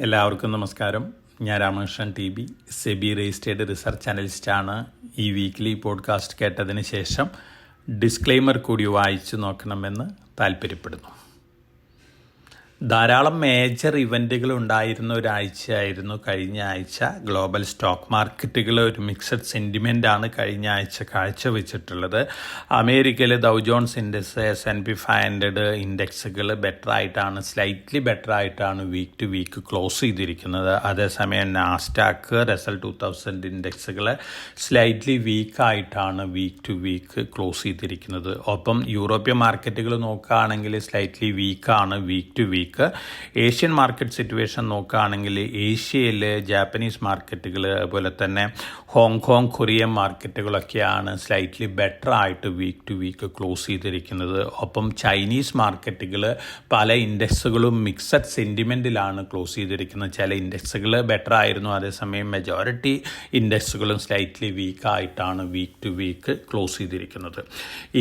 എല്ലാവർക്കും നമസ്കാരം. ഞാൻ Ramakrishnan TB, SEBI registered research അനലിസ്റ്റാണ്. ഈ വീക്ക്ലി പോഡ്കാസ്റ്റ് കേട്ടതിന് ശേഷം ഡിസ്ക്ലെയിമർ കൂടി വായിച്ചു നോക്കണമെന്ന് താല്പര്യപ്പെടുന്നു. ധാരാളം മേജർ ഇവൻറ്റുകൾ ഉണ്ടായിരുന്ന ഒരാഴ്ചയായിരുന്നു കഴിഞ്ഞ ആഴ്ച. ഗ്ലോബൽ സ്റ്റോക്ക് മാർക്കറ്റുകൾ ഒരു മിക്സഡ് സെൻറ്റിമെൻ്റാണ് കഴിഞ്ഞ ആഴ്ച കാഴ്ചവെച്ചിട്ടുള്ളത്. അമേരിക്കയിൽ ഡൗ ജോൺസ് ഇൻഡെക്സ്, S&P 500 ഇൻഡെക്സുകൾ സ്ലൈറ്റ്ലി ബെറ്റർ ആയിട്ടാണ് വീക്ക് ടു വീക്ക് ക്ലോസ് ചെയ്തിരിക്കുന്നത്. അതേസമയം നാസ്ഡാക്ക്, റസൽ 2000 ഇൻഡെക്സുകൾ സ്ലൈറ്റ്ലി വീക്കായിട്ടാണ് വീക്ക് ടു വീക്ക് ക്ലോസ് ചെയ്തിരിക്കുന്നത്. ഒപ്പം യൂറോപ്യൻ മാർക്കറ്റുകൾ നോക്കുകയാണെങ്കിൽ സ്ലൈറ്റ്ലി വീക്കാണ് week to week. Asian market situation നോക്കുകയാണെങ്കിൽ ഏഷ്യയിൽ ജാപ്പനീസ് മാർക്കറ്റുകൾ, അതുപോലെ തന്നെ ഹോങ്കോങ്, കൊറിയൻ മാർക്കറ്റുകളൊക്കെയാണ് സ്ലൈറ്റ്ലി ബെറ്റർ ആയിട്ട് വീക്ക് ടു വീക്ക് ക്ലോസ് ചെയ്തിരിക്കുന്നത്. ഒപ്പം ചൈനീസ് മാർക്കറ്റുകൾ പല ഇൻഡെക്സുകളും മിക്സഡ് സെൻറ്റിമെൻറ്റിലാണ് ക്ലോസ് ചെയ്തിരിക്കുന്നത്. ചില ഇൻഡെക്സുകൾ ബെറ്റർ ആയിരുന്നു, അതേസമയം മെജോറിറ്റി ഇൻഡെക്സുകളും സ്ലൈറ്റ്ലി വീക്കായിട്ടാണ് വീക്ക് ടു വീക്ക് ക്ലോസ് ചെയ്തിരിക്കുന്നത്.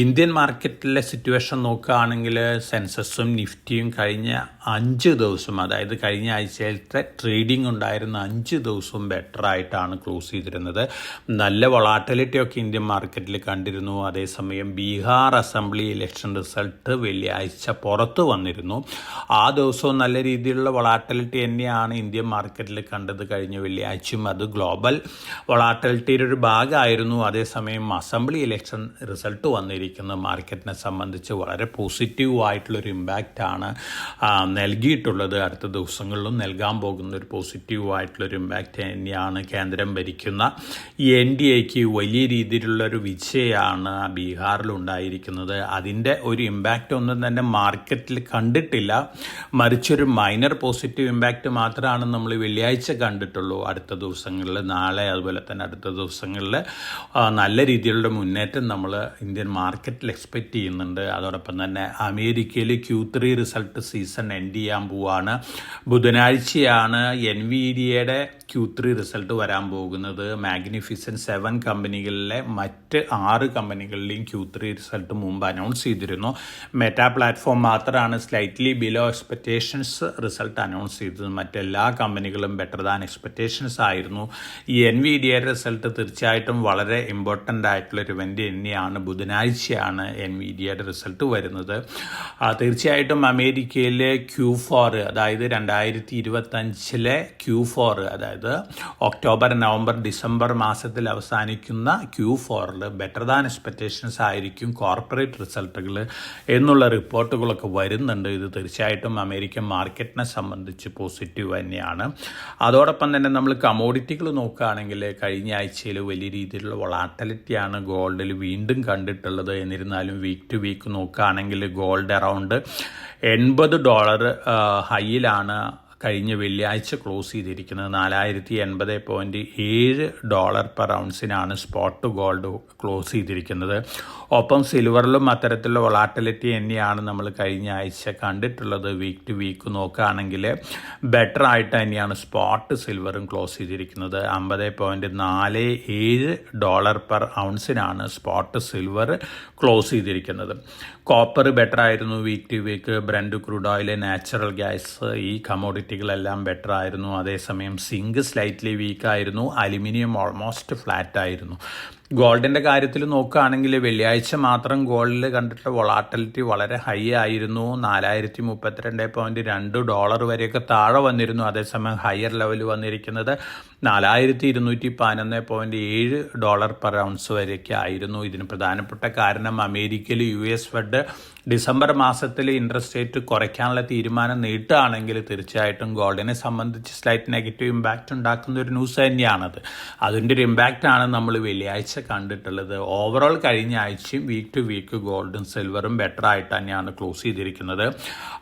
ഇന്ത്യൻ മാർക്കറ്റിലെ സിറ്റുവേഷൻ നോക്കുകയാണെങ്കിൽ സെൻസസും നിഫ്റ്റിയും കഴിഞ്ഞ 5 ദിവസം, അതായത് കഴിഞ്ഞ ആഴ്ചയിലത്തെ ട്രേഡിംഗ് ഉണ്ടായിരുന്ന 5 ദിവസവും ബെറ്റർ ആയിട്ടാണ് ക്ലോസ് ചെയ്തിരുന്നത്. നല്ല വൊളാറ്റിലിറ്റി ഒക്കെ ഇന്ത്യൻ മാർക്കറ്റിൽ കണ്ടിരുന്നു. അതേസമയം ബീഹാർ അസംബ്ലി ഇലക്ഷൻ റിസൾട്ട് വെള്ളിയാഴ്ച പുറത്തു വന്നിരുന്നു. ആ ദിവസവും നല്ല രീതിയിലുള്ള വൊളാറ്റിലിറ്റി തന്നെയാണ് ഇന്ത്യൻ മാർക്കറ്റിൽ കണ്ടത് കഴിഞ്ഞ വെള്ളിയാഴ്ചയും. അത് ഗ്ലോബൽ വൊളാറ്റിലിറ്റിയുടെ ഒരു ഭാഗമായിരുന്നു. അതേസമയം അസംബ്ലി ഇലക്ഷൻ റിസൾട്ട് വന്നിരിക്കുന്ന മാർക്കറ്റിനെ സംബന്ധിച്ച് വളരെ പോസിറ്റീവായിട്ടുള്ളൊരു ഇമ്പാക്റ്റാണ് നൽകിയിട്ടുള്ളത്. അടുത്ത ദിവസങ്ങളിലും നൽകാൻ പോകുന്ന ഒരു പോസിറ്റീവായിട്ടുള്ളൊരു ഇമ്പാക്റ്റ് തന്നെയാണ്. കേന്ദ്രം ഭരിക്കുന്ന NDAക്ക് വലിയ രീതിയിലുള്ളൊരു വിജയമാണ് ബീഹാറിലുണ്ടായിരിക്കുന്നത്. അതിൻ്റെ ഒരു ഇമ്പാക്റ്റ് ഒന്നും തന്നെ മാർക്കറ്റിൽ കണ്ടിട്ടില്ല. മറിച്ചൊരു മൈനർ പോസിറ്റീവ് ഇമ്പാക്റ്റ് മാത്രമാണ് നമ്മൾ വെള്ളിയാഴ്ച കണ്ടിട്ടുള്ളൂ. അടുത്ത ദിവസങ്ങളിൽ, നാളെ അതുപോലെ തന്നെ അടുത്ത ദിവസങ്ങളിൽ നല്ല രീതിയിലുള്ള മുന്നേറ്റം നമ്മൾ ഇന്ത്യൻ മാർക്കറ്റിൽ എക്സ്പെക്റ്റ് ചെയ്യുന്നുണ്ട്. അതോടൊപ്പം തന്നെ അമേരിക്കയിൽ Q3 റിസൾട്ട് സീസൺ എൻഡ് ചെയ്യാൻ പോവാണ്. ബുധനാഴ്ചയാണ് NVIDIAയുടെ Q3 റിസൾട്ട് വരാൻ പോകുന്നത്. മാഗ്നിഫിസൻറ്റ് 7 കമ്പനികളിലെ മറ്റ് 6 കമ്പനികളിലെയും Q3 റിസൾട്ട് മുമ്പ് അനൗൺസ് ചെയ്തിരുന്നു. മെറ്റാ പ്ലാറ്റ്ഫോം മാത്രമാണ് slightly below expectations result announce ചെയ്തത്. മറ്റെല്ലാ കമ്പനികളും ബെറ്റർ ദാൻ എക്സ്പെക്റ്റേഷൻസ് ആയിരുന്നു. ഈ NVIDIA റിസൾട്ട് തീർച്ചയായിട്ടും വളരെ ഇമ്പോർട്ടൻ്റ് ആയിട്ടുള്ളൊരു ഇവൻ്റ് തന്നെയാണ്. ബുധനാഴ്ചയാണ് NVIDIAയുടെ റിസൾട്ട് വരുന്നത്. തീർച്ചയായിട്ടും അമേരിക്കയിലെ Q4, അതായത് 2025 Q4, അതായത് ഒക്ടോബർ, നവംബർ, ഡിസംബർ മാസത്തിൽ അവസാനിക്കുന്ന Q4 ബെറ്റർ ദാൻ എക്സ്പെക്റ്റേഷൻസ് ആയിരിക്കും കോർപ്പറേറ്റ് റിസൾട്ടുകൾ എന്നുള്ള റിപ്പോർട്ടുകളൊക്കെ വരുന്നുണ്ട്. ഇത് തീർച്ചയായിട്ടും അമേരിക്കൻ മാർക്കറ്റിനെ സംബന്ധിച്ച് പോസിറ്റീവ് തന്നെയാണ്. അതോടൊപ്പം തന്നെ നമ്മൾ കമോഡിറ്റികൾ നോക്കുകയാണെങ്കിൽ കഴിഞ്ഞ ആഴ്ചയിൽ വലിയ രീതിയിലുള്ള വൊളാറ്റിലിറ്റിയാണ് ഗോൾഡിൽ വീണ്ടും കണ്ടിട്ടുള്ളത്. എന്നിരുന്നാലും വീക്ക് ടു വീക്ക് നോക്കുകയാണെങ്കിൽ ഗോൾഡ് അറൗണ്ട് $80 ഹൈയിലാണ് കഴിഞ്ഞ വെള്ളിയാഴ്ച ക്ലോസ് ചെയ്തിരിക്കുന്നത്. $4080.7 പെർ ഔൺസിനാണ് സ്പോട്ട് ഗോൾഡ് ക്ലോസ് ചെയ്തിരിക്കുന്നത്. ഒപ്പം സിൽവറിലും അത്തരത്തിലുള്ള വൊളാറ്റിലിറ്റി തന്നെയാണ് നമ്മൾ കഴിഞ്ഞ ആഴ്ച കണ്ടിട്ടുള്ളത്. വീക്ക് ടു വീക്ക് നോക്കുകയാണെങ്കിൽ ബെറ്റർ ആയിട്ട് തന്നെയാണ് സ്പോട്ട് സിൽവറും ക്ലോസ് ചെയ്തിരിക്കുന്നത്. $50.47 പെർ ഔൺസിനാണ് സ്പോട്ട് സിൽവർ ക്ലോസ് ചെയ്തിരിക്കുന്നത്. കോപ്പർ ബെറ്റർ ആയിരുന്നു week to week. Brent crude oil, natural gas, ഈ കമോഡിറ്റികളെല്ലാം ബെറ്റർ ആയിരുന്നു. അതേസമയം സിങ്ക് സ്ലൈറ്റ്ലി വീക്കായിരുന്നു. അലുമിനിയം ഓൾമോസ്റ്റ് ഫ്ലാറ്റ് ആയിരുന്നു. ഗോൾഡിൻ്റെ കാര്യത്തിൽ നോക്കുകയാണെങ്കിൽ വെള്ളിയാഴ്ച മാത്രം ഗോൾഡിൽ കണ്ടിട്ടുള്ള വൊളാറ്റിലിറ്റി വളരെ ഹൈ ആയിരുന്നു. $4032.2 വരെയൊക്കെ താഴെ വന്നിരുന്നു. അതേസമയം ഹയർ ലെവൽ വന്നിരിക്കുന്നത് $4111.7 പെർ ഔൺസ് വരെയൊക്കെ ആയിരുന്നു. ഇതിന് പ്രധാനപ്പെട്ട കാരണം അമേരിക്കയിൽ US ഫെഡ് ഡിസംബർ മാസത്തിൽ ഇൻട്രസ്റ്റ് റേറ്റ് കുറയ്ക്കാനുള്ള തീരുമാനം നീട്ടുകയാണെങ്കിൽ തീർച്ചയായിട്ടും ഗോൾഡിനെ സംബന്ധിച്ച് സ്ലൈറ്റ് നെഗറ്റീവ് ഇമ്പാക്റ്റ് ഉണ്ടാക്കുന്ന ഒരു ന്യൂസ് തന്നെയാണത്. അതിൻ്റെ ഒരു ഇമ്പാക്റ്റാണ് നമ്മൾ വെള്ളിയാഴ്ച കണ്ടിട്ടുള്ളത്. ഓവറോൾ കഴിഞ്ഞ ആഴ്ചയും വീക്ക് ടു വീക്ക് ഗോൾഡും സിൽവറും ബെറ്റർ ആയിട്ട് തന്നെയാണ് ക്ലോസ് ചെയ്തിരിക്കുന്നത്.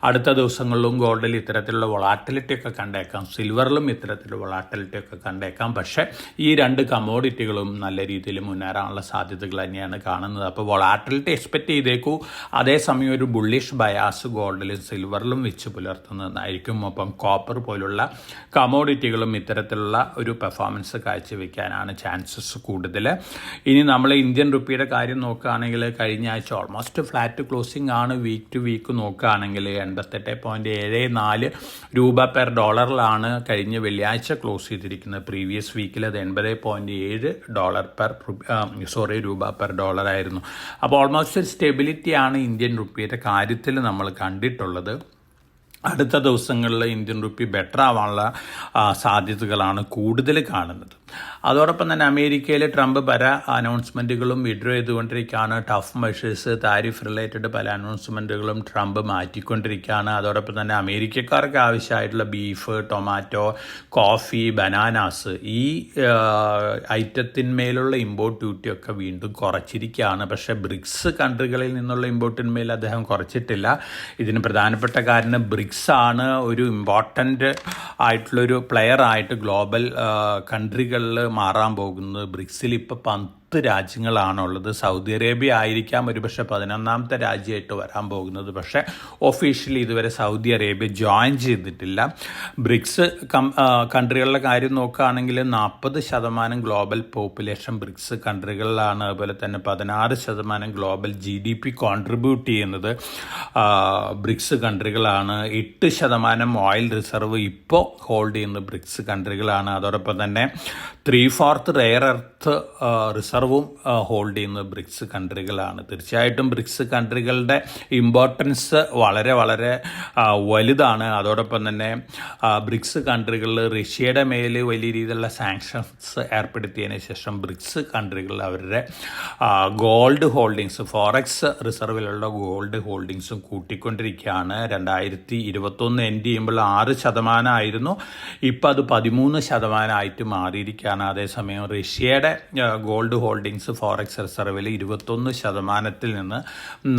അടുത്ത ദിവസങ്ങളിലും ഗോൾഡിൽ ഇത്തരത്തിലുള്ള വൊളാറ്റിലിറ്റി ഒക്കെ കണ്ടേക്കാം. സിൽവറിലും ഇത്തരത്തിലുള്ള വൊളാറ്റിലിറ്റി ഒക്കെ കണ്ടേക്കാം. പക്ഷേ ഈ രണ്ട് കമ്മോഡിറ്റികളും നല്ല രീതിയിൽ മുന്നേറാനുള്ള സാധ്യതകൾ തന്നെയാണ് കാണുന്നത്. അപ്പോൾ വൊളാറ്റിലിറ്റി എക്സ്പെക്റ്റ് ചെയ്തേക്കൂ. അതേസമയം ഒരു ബുള്ളിഷ് ബയാസ് ഗോൾഡിലും സിൽവറിലും വെച്ച് പുലർത്തുന്നതായിരിക്കും. ഒപ്പം കോപ്പർ പോലുള്ള കമ്മോഡിറ്റികളും ഇത്തരത്തിലുള്ള ഒരു പെർഫോമൻസ് കാഴ്ചവെക്കാനാണ് ചാൻസസ് കൂടുതൽ. ഇനി നമ്മൾ ഇന്ത്യൻ റുപ്പിയുടെ കാര്യം നോക്കുകയാണെങ്കിൽ കഴിഞ്ഞ ആഴ്ച ഓൾമോസ്റ്റ് ഫ്ലാറ്റ് ക്ലോസിംഗ് ആണ്. വീക്ക് ടു വീക്ക് നോക്കുകയാണെങ്കിൽ 88.74 രൂപ പെർ ഡോളറിലാണ് കഴിഞ്ഞ വെള്ളിയാഴ്ച ക്ലോസ് ചെയ്തിരിക്കുന്നത്. പ്രീവിയസ് വീക്കിൽ അത് 80.7 രൂപ പെർ ഡോളർ ആയിരുന്നു. അപ്പോൾ ഓൾമോസ്റ്റ് ഒരു സ്റ്റെബിലിറ്റിയാണ് ഇന്ത്യൻ റുപ്പിയുടെ കാര്യത്തിൽ നമ്മൾ കണ്ടിട്ടുള്ളത്. അടുത്ത ദിവസങ്ങളിൽ ഇന്ത്യൻ റുപ്പി ബെറ്റർ ആവാനുള്ള സാധ്യതകളാണ് കൂടുതൽ കാണുന്നത്. അതോടൊപ്പം തന്നെ അമേരിക്കയിൽ ട്രംപ് പല അനൗൺസ്മെൻറ്റുകളും വിഡ്രോ ചെയ്തുകൊണ്ടിരിക്കുകയാണ്. ടഫ് മെഷേഴ്സ്, താരിഫ് റിലേറ്റഡ് പല അനൗൺസ്മെൻറ്റുകളും ട്രംപ് മാറ്റിക്കൊണ്ടിരിക്കുകയാണ്. അതോടൊപ്പം തന്നെ അമേരിക്കക്കാർക്ക് ആവശ്യമായിട്ടുള്ള ബീഫ്, ടൊമാറ്റോ, കോഫി, ബനാനാസ് ഈ ഐറ്റത്തിന്മേലുള്ള ഇമ്പോർട്ട് ഡ്യൂട്ടിയൊക്കെ വീണ്ടും കുറച്ചിരിക്കുകയാണ്. പക്ഷേ ബ്രിക്സ് കൺട്രികളിൽ നിന്നുള്ള ഇമ്പോർട്ടിന്മേൽ അദ്ദേഹം കുറച്ചിട്ടില്ല. ഇതിന് പ്രധാനപ്പെട്ട കാരണം ബ്രിക്സ് ആണ് ഒരു ഇമ്പോർട്ടൻ്റ് ആയിട്ടുള്ളൊരു പ്ലെയർ ആയിട്ട് ഗ്ലോബൽ കൺട്രികളിൽ മാറാൻ പോകുന്നത്. ബ്രിക്സിൽ ഇപ്പോൾ 10 രാജ്യങ്ങളാണുള്ളത്. സൗദി അറേബ്യ ആയിരിക്കാം ഒരുപക്ഷെ 11ാമത്തെ രാജ്യമായിട്ട് വരാൻ പോകുന്നത്. പക്ഷേ ഒഫീഷ്യലി ഇതുവരെ സൗദി അറേബ്യ ജോയിൻ ചെയ്തിട്ടില്ല. ബ്രിക്സ് കൺട്രികളുടെ കാര്യം നോക്കുകയാണെങ്കിൽ 40% ഗ്ലോബൽ പോപ്പുലേഷൻ ബ്രിക്സ് കൺട്രികളിലാണ്. അതുപോലെ തന്നെ 16% ഗ്ലോബൽ GDP കോൺട്രിബ്യൂട്ട് ചെയ്യുന്നത് ബ്രിക്സ് കൺട്രികളാണ്. 8% ഓയിൽ റിസർവ് ഇപ്പോൾ ഹോൾഡ് ചെയ്യുന്നത് ബ്രിക്സ് കൺട്രികളാണ്. അതോടൊപ്പം തന്നെ 3/4 റെയർ എർത്ത് റിസർവും ഹോൾഡ് ചെയ്യുന്നത് ബ്രിക്സ് കൺട്രികളാണ്. തീർച്ചയായിട്ടും ബ്രിക്സ് കൺട്രികളുടെ ഇമ്പോർട്ടൻസ് വളരെ വളരെ വലുതാണ്. അതോടൊപ്പം തന്നെ ബ്രിക്സ് കൺട്രികളിൽ റഷ്യയുടെ മേൽ വലിയ രീതിയിലുള്ള സാങ്ഷൻസ് ഏർപ്പെടുത്തിയതിന് ശേഷം ബ്രിക്സ് കൺട്രികൾ അവരുടെ ഗോൾഡ് ഹോൾഡിങ്സ്, ഫോറക്സ് റിസർവിലുള്ള ഗോൾഡ് ഹോൾഡിങ്സും കൂട്ടിക്കൊണ്ടിരിക്കുകയാണ്. 2021 എൻഡ് ചെയ്യുമ്പോൾ 6% ആയിരുന്നു. ഇപ്പോൾ അത് 13% മാറിയിരിക്കുകയാണ്. അതേസമയം റഷ്യയുടെ ഗോൾഡ് ഹോൾഡിങ്സ് ഫോറക്സ് റിസർവിൽ 21% നിന്ന്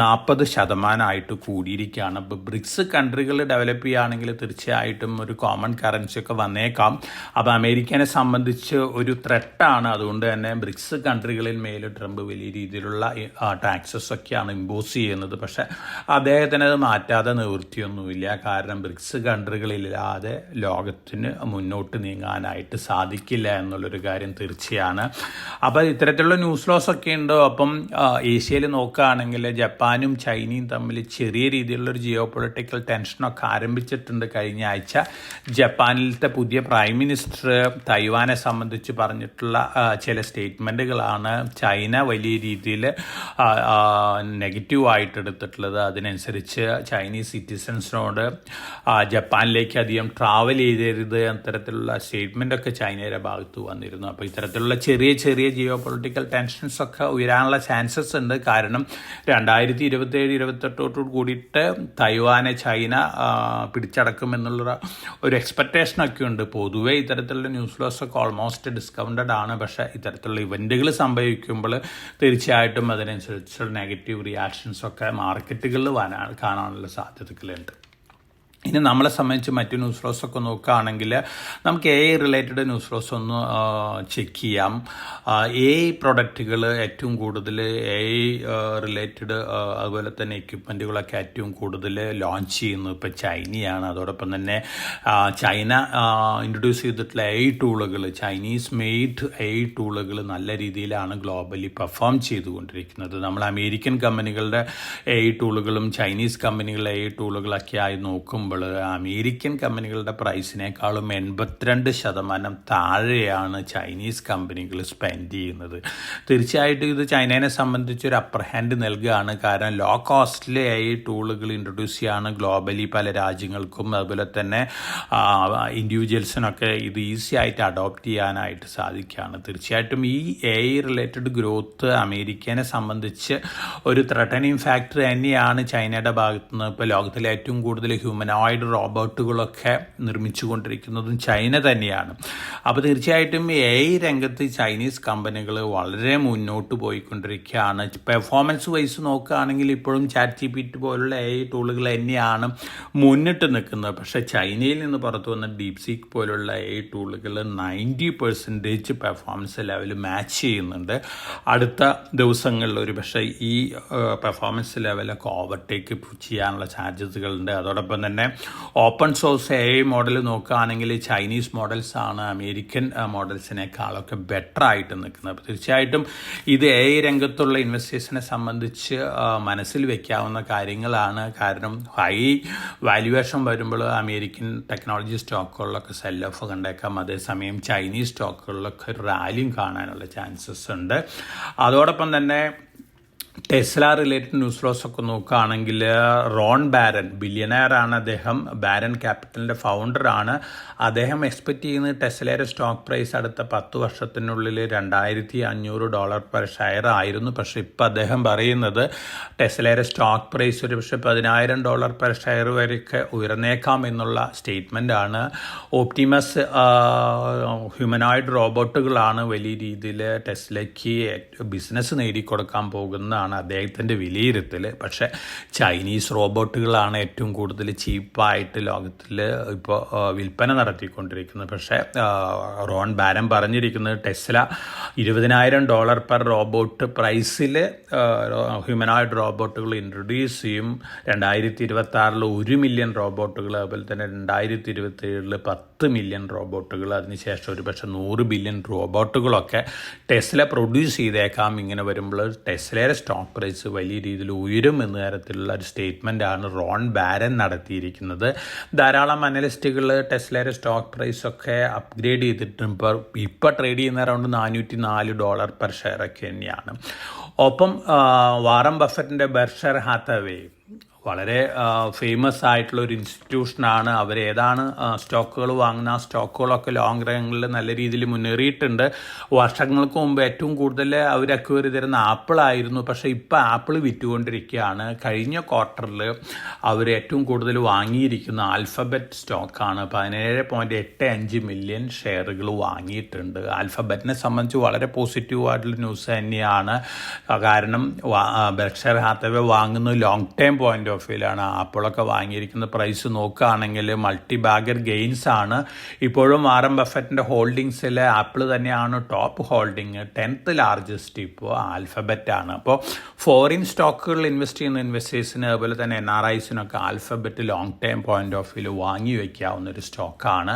40% കൂടിയിരിക്കുകയാണ്. അപ്പോൾ ബ്രിക്സ് കൺട്രികൾ ഡെവലപ്പ് ചെയ്യുകയാണെങ്കിൽ തീർച്ചയായിട്ടും ഒരു കോമൺ കറൻസി ഒക്കെ വന്നേക്കാം. അപ്പോൾ അമേരിക്കനെ സംബന്ധിച്ച് ഒരു ത്രെട്ടാണ്. അതുകൊണ്ട് തന്നെ ബ്രിക്സ് കൺട്രികളിൽ മേൽ ട്രംപ് വലിയ രീതിയിലുള്ള ടാക്സസ് ഒക്കെയാണ് ഇമ്പോസ് ചെയ്യുന്നത്. പക്ഷേ അദ്ദേഹത്തിന് അത് മാറ്റാതെ നിവൃത്തിയൊന്നുമില്ല. കാരണം ബ്രിക്സ് കൺട്രികളില്ലാതെ ലോകത്തിന് മുന്നോട്ട് നീങ്ങാനായിട്ട് സാധിക്കില്ല എന്നുള്ളൊരു കാര്യം തീർച്ചയാണ്. അപ്പോൾ ഇത്തരത്തിലുള്ള ന്യൂസ് ലോസ് ഒക്കെ ഉണ്ട്. അപ്പം ഏഷ്യയിൽ നോക്കുകയാണെങ്കിൽ ജപ്പാനും ചൈനയും തമ്മിൽ ചെറിയ രീതിയിലുള്ളൊരു ജിയോ പൊളിറ്റിക്കൽ ടെൻഷനൊക്കെ ആരംഭിച്ചിട്ടുണ്ട്. കഴിഞ്ഞ ആഴ്ച ജപ്പാനിലത്തെ പുതിയ പ്രൈം മിനിസ്റ്റർ തൈവാനെ സംബന്ധിച്ച് പറഞ്ഞിട്ടുള്ള ചില സ്റ്റേറ്റ്മെൻറ്റുകളാണ് ചൈന വലിയ രീതിയിൽ നെഗറ്റീവായിട്ട് എടുത്തിട്ടുള്ളത്. അതിനനുസരിച്ച് ചൈനീസ് സിറ്റിസൺസിനോട് ജപ്പാനിലേക്ക് അധികം ട്രാവൽ ചെയ്തരുത് അത്തരത്തിലുള്ള സ്റ്റേറ്റ്മെൻറ്റൊക്കെ ചൈനയുടെ ഭാഗത്ത് വന്നിരുന്നു. അപ്പോൾ ഇത്തരത്തിലുള്ള ചെറിയ ചെറിയ ജിയോ പൊളിറ്റിക്കൽ ടെൻഷൻസ് ഒക്കെ ഉയരാനുള്ള ചാൻസസ് ഉണ്ട്. കാരണം 2027-28 കൂടിയിട്ട് തൈവാനെ ചൈന പിടിച്ചടക്കുമെന്നുള്ള ഒരു എക്സ്പെക്റ്റേഷനൊക്കെ ഉണ്ട്. പൊതുവേ ഇത്തരത്തിലുള്ള ന്യൂസ് ലോസ് ഒക്കെ ഓൾമോസ്റ്റ് ഡിസ്കൗണ്ടഡ് ആണ്. പക്ഷേ ഇത്തരത്തിലുള്ള ഇവൻറ്റുകൾ സംഭവിക്കുമ്പോൾ തീർച്ചയായിട്ടും അതിനനുസരിച്ചുള്ള നെഗറ്റീവ് റിയാക്ഷൻസ് ഒക്കെ മാർക്കറ്റുകളിൽ കാണാനുള്ള സാധ്യതകളുണ്ട്. ഇനി നമ്മളെ സംബന്ധിച്ച് മറ്റു ന്യൂസ് ഫ്ലോസ് ഒക്കെ നോക്കുകയാണെങ്കിൽ നമുക്ക് AI റിലേറ്റഡ് ന്യൂസ് ഫ്ലോസ് ഒന്ന് ചെക്ക് ചെയ്യാം. AI പ്രൊഡക്റ്റുകൾ ഏറ്റവും കൂടുതൽ AI റിലേറ്റഡ് അതുപോലെ തന്നെ എക്യുപ്മെൻറ്റുകളൊക്കെ ഏറ്റവും കൂടുതൽ ലോഞ്ച് ചെയ്യുന്നത് ഇപ്പോൾ ചൈനയാണ്. അതോടൊപ്പം തന്നെ ചൈന ഇൻട്രൊഡ്യൂസ് ചെയ്തിട്ടുള്ള AI ടൂളുകൾ, ചൈനീസ് മെയ്ഡ് AI ടൂളുകൾ നല്ല രീതിയിലാണ് ഗ്ലോബലി പെർഫോം ചെയ്തുകൊണ്ടിരിക്കുന്നത്. നമ്മൾ അമേരിക്കൻ കമ്പനികളുടെ AI ടൂളുകളും ചൈനീസ് കമ്പനികളുടെ AI ടൂളുകളൊക്കെ ആയി നോക്കുമ്പോൾ അമേരിക്കൻ കമ്പനികളുടെ പ്രൈസിനേക്കാളും 82% താഴെയാണ് ചൈനീസ് കമ്പനികൾ സ്പെൻഡ് ചെയ്യുന്നത്. തീർച്ചയായിട്ടും ഇത് ചൈനയെ സംബന്ധിച്ചൊരു അപ്പർ ഹാൻഡ് നൽകുകയാണ്. കാരണം ലോ കോസ്റ്റിലെ AI ടൂളുകൾ ഇൻട്രൊഡ്യൂസ് ചെയ്യാണ് ഗ്ലോബലി പല രാജ്യങ്ങൾക്കും അതുപോലെ തന്നെ ഇൻഡിവിജ്വൽസിനൊക്കെ ഇത് ഈസി ആയിട്ട് അഡോപ്റ്റ് ചെയ്യാനായിട്ട് സാധിക്കുകയാണ്. തീർച്ചയായിട്ടും ഈ AI റിലേറ്റഡ് ഗ്രോത്ത് അമേരിക്കനെ സംബന്ധിച്ച് ഒരു ത്രെട്ടനിങ് ഫാക്ടർ തന്നെയാണ് ചൈനയുടെ ഭാഗത്തുനിന്ന്. ഇപ്പോൾ ലോകത്തിലെ ഏറ്റവും കൂടുതൽ ഹ്യൂമനോയിഡ് ഹ്യൂമനോയിഡ് റോബോട്ടുകളൊക്കെ നിർമ്മിച്ചുകൊണ്ടിരിക്കുന്നതും ചൈന തന്നെയാണ്. അപ്പോൾ തീർച്ചയായിട്ടും AI രംഗത്ത് ചൈനീസ് കമ്പനികൾ വളരെ മുന്നോട്ട് പോയിക്കൊണ്ടിരിക്കുകയാണ്. പെർഫോമൻസ് വൈസ് നോക്കുകയാണെങ്കിൽ ഇപ്പോഴും ChatGPT പോലുള്ള AI ടൂളുകൾ തന്നെയാണ് മുന്നിട്ട് നിൽക്കുന്നത്. പക്ഷേ ചൈനയിൽ നിന്ന് പുറത്തു വന്ന DeepSeek പോലുള്ള AI ടൂളുകൾ 90% പെർഫോമൻസ് ലെവൽ മാച്ച് ചെയ്യുന്നുണ്ട്. അടുത്ത ദിവസങ്ങളിൽ ഒരു പക്ഷേ ഈ പെർഫോമൻസ് ലെവലൊക്കെ ഓവർടേക്ക് ചെയ്യാനുള്ള ചാൻസസുകളുണ്ട്. അതോടൊപ്പം തന്നെ ഓപ്പൺ സോഴ്സ് AI മോഡൽ നോക്കുകയാണെങ്കിൽ ചൈനീസ് മോഡൽസാണ് അമേരിക്കൻ മോഡൽസിനേക്കാളൊക്കെ ബെറ്റർ ആയിട്ട് നിൽക്കുന്നത്. അപ്പോൾ തീർച്ചയായിട്ടും ഇത് AI രംഗത്തുള്ള ഇൻവെസ്റ്റേഴ്സിനെ സംബന്ധിച്ച് മനസ്സിൽ വെക്കാവുന്ന കാര്യങ്ങളാണ്. കാരണം ഹൈ വാല്യുവേഷൻ വരുമ്പോൾ അമേരിക്കൻ ടെക്നോളജി സ്റ്റോക്കുകളിലൊക്കെ സെൽ ഓഫ് കണ്ടേക്കാം. അതേസമയം ചൈനീസ് സ്റ്റോക്കുകളിലൊക്കെ റാലിയും കാണാനുള്ള ചാൻസസ് ഉണ്ട്. അതോടൊപ്പം തന്നെ ടെസ്ല റിലേറ്റഡ് ന്യൂസ് ഫ്ലോസ് ഒക്കെ നോക്കുകയാണെങ്കിൽ റോൺ ബാരൻ ബില്യനെയറാണ്. അദ്ദേഹം ബാരൻ ക്യാപിറ്റലിൻ്റെ ഫൗണ്ടറാണ്. അദ്ദേഹം എക്സ്പെക്റ്റ് ചെയ്യുന്നത് ടെസ്ലയുടെ സ്റ്റോക്ക് പ്രൈസ് അടുത്ത 10 വർഷത്തിനുള്ളിൽ $2,500 പെർ ഷെയർ ആയിരുന്നു. പക്ഷേ ഇപ്പോൾ അദ്ദേഹം പറയുന്നത് ടെസ്ലയുടെ സ്റ്റോക്ക് പ്രൈസ് ഒരു പക്ഷേ $10,000 പെർ ഷെയർ വരെയൊക്കെ ഉയർന്നേക്കാം എന്നുള്ള സ്റ്റേറ്റ്മെൻ്റ് ആണ്. ഓപ്റ്റിമസ് ഹ്യൂമനോയിഡ് റോബോട്ടുകളാണ് വലിയ രീതിയിൽ ടെസ്ലയ്ക്ക് ബിസിനസ് നേടിക്കൊടുക്കാൻ പോകുന്നതാണ് അദ്ദേഹത്തിൻ്റെ വിലയിരുത്തൽ. പക്ഷേ ചൈനീസ് റോബോട്ടുകളാണ് ഏറ്റവും കൂടുതൽ ചീപ്പായിട്ട് ലോകത്തിൽ ഇപ്പോൾ വിൽപ്പന നടത്തിക്കൊണ്ടിരിക്കുന്നത്. പക്ഷേ റോൺ ബാരൻ പറഞ്ഞിരിക്കുന്നത് ടെസ്ല $20,000 പെർ റോബോട്ട് പ്രൈസിൽ ഹ്യൂമനോയിഡ് റോബോട്ടുകൾ ഇൻട്രൊഡ്യൂസ് ചെയ്യും. 2026 1 മില്യൺ റോബോട്ടുകൾ, അതുപോലെ തന്നെ 2027 10 മില്യൺ റോബോട്ടുകൾ, അതിനുശേഷം ഒരു പക്ഷേ 100 ബില്യൺ റോബോട്ടുകളൊക്കെ ടെസ്ല പ്രൊഡ്യൂസ് ചെയ്തേക്കാം. ഇങ്ങനെ വരുമ്പോൾ ടെസ്ലയുടെ സ്റ്റോക്ക് പ്രൈസ് വലിയ രീതിയിൽ ഉയരും എന്ന തരത്തിലുള്ള ഒരു സ്റ്റേറ്റ്മെൻറ്റാണ് റോൺ ബാരൻ നടത്തിയിരിക്കുന്നത്. ധാരാളം അനലിസ്റ്റുകൾ ടെസ്ലയുടെ സ്റ്റോക്ക് പ്രൈസൊക്കെ അപ്ഗ്രേഡ് ചെയ്തിട്ട് ഇപ്പോൾ ട്രേഡ് ചെയ്യുന്ന അറൗണ്ട് $404 പെർ ഷെയർ ഒക്കെ തന്നെയാണ്. ഒപ്പം വാറൻ ബഫറ്റിൻ്റെ ബെർഷർ ഹാത്തവേ വളരെ ഫേമസ് ആയിട്ടുള്ള ഒരു ഇൻസ്റ്റിറ്റ്യൂഷനാണ്. അവരേതാണ് സ്റ്റോക്കുകൾ വാങ്ങുന്ന ആ സ്റ്റോക്കുകളൊക്കെ ലോങ് റണ്ണിൽ നല്ല രീതിയിൽ മുന്നേറിയിട്ടുണ്ട്. വർഷങ്ങൾക്ക് മുമ്പ് ഏറ്റവും കൂടുതൽ അവർ അക്വയർ തരുന്ന ആപ്പിൾ ആയിരുന്നു. പക്ഷേ ഇപ്പോൾ ആപ്പിൾ വിറ്റുകൊണ്ടിരിക്കുകയാണ്. കഴിഞ്ഞ ക്വാർട്ടറിൽ അവർ ഏറ്റവും കൂടുതൽ വാങ്ങിയിരിക്കുന്ന ആൽഫബറ്റ് സ്റ്റോക്കാണ്. 17.85 മില്യൺ ഷെയറുകൾ വാങ്ങിയിട്ടുണ്ട്. ആൽഫബറ്റിനെ സംബന്ധിച്ച് വളരെ പോസിറ്റീവായിട്ടുള്ള ന്യൂസ് തന്നെയാണ്. കാരണം ബെർക്ഷർ ഹാത്തവേ വാങ്ങുന്നത് ലോങ് ടൈം പോയിന്റ് ഓഫ് വ്യൂലാണ്. ആപ്പിളൊക്കെ വാങ്ങിയിരിക്കുന്ന പ്രൈസ് നോക്കുകയാണെങ്കിൽ മൾട്ടി ബാഗർ ഗെയിൻസ് ആണ്. ഇപ്പോഴും വാറൻ ബഫറ്റിൻ്റെ ഹോൾഡിങ്സിൽ ആപ്പിൾ തന്നെയാണ് ടോപ്പ് ഹോൾഡിങ്. 10th ലാർജസ്റ്റ് ഇപ്പോൾ ആൽഫബറ്റ് ആണ്. അപ്പോൾ ഫോറിൻ സ്റ്റോക്കുകളിൽ ഇൻവെസ്റ്റ് ചെയ്യുന്ന ഇൻവെസ്റ്റേഴ്സിന് അതുപോലെ തന്നെ NRIസിനൊക്കെ Alphabet long time point of view വാങ്ങി വയ്ക്കാവുന്ന ഒരു സ്റ്റോക്കാണ്.